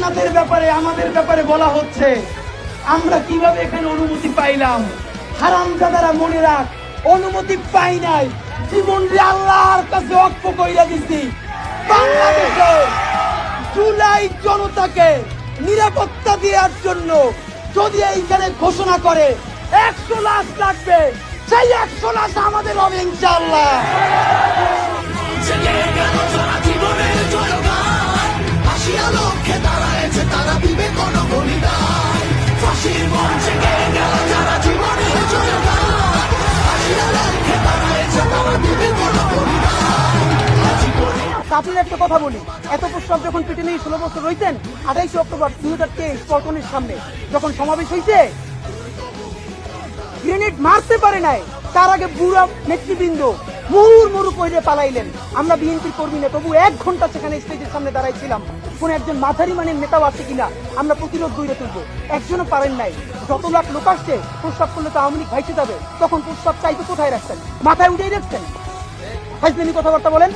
আপনাদের ব্যাপারে আমাদের ব্যাপারে বলা হচ্ছে, আমরা কিভাবে এখানে অনুমতি পাইলাম? হারামজাদারা মনে রাখ, অনুমতি পাই নাই, জীবনটি আল্লাহর কাছে অক্ষ কইরা দিছি। বাংলাদেশে জুলাই জনতাকে নিরাপত্তা দেওয়ার জন্য যদি এইখানে ঘোষণা করে 100 লাখ লাগবে, সেই 100 লাখ আমাদের হবে ইনশাআল্লাহ। আপনার একটা কথা বলি, এত প্রস্তাব যখন পিটে নিয়ে 16 বছর রইতেন, 28 অক্টোবর 2023 পল্টনের সামনে যখন সমাবেশ হয়েছে, গ্রেনেড মারতে পারে নাই, তার আগে বুড়া নেতৃবৃন্দ মুরু কইরে পালাইলেন। আমরা বিএনপির কর্মী না, তবু 1 ঘন্টা সেখানে স্টেজের সামনে দাঁড়াইছিলাম, কোন একজন মাঝারি মানের নেতাও আছে কিনা আমরা প্রতিরোধ গড়ে তুলবো। একজনও পারেন নাই। যত লাখ লোক আসছে, প্রস্তাব করলে তো আওয়ামী লীগ ভাইসে যাবে, তখন প্রস্তাব চাইতে কোথায় রাখছেন? মাথায় উঠেই রাখছেন। হাইজলামি কথাবার্তা বলেন।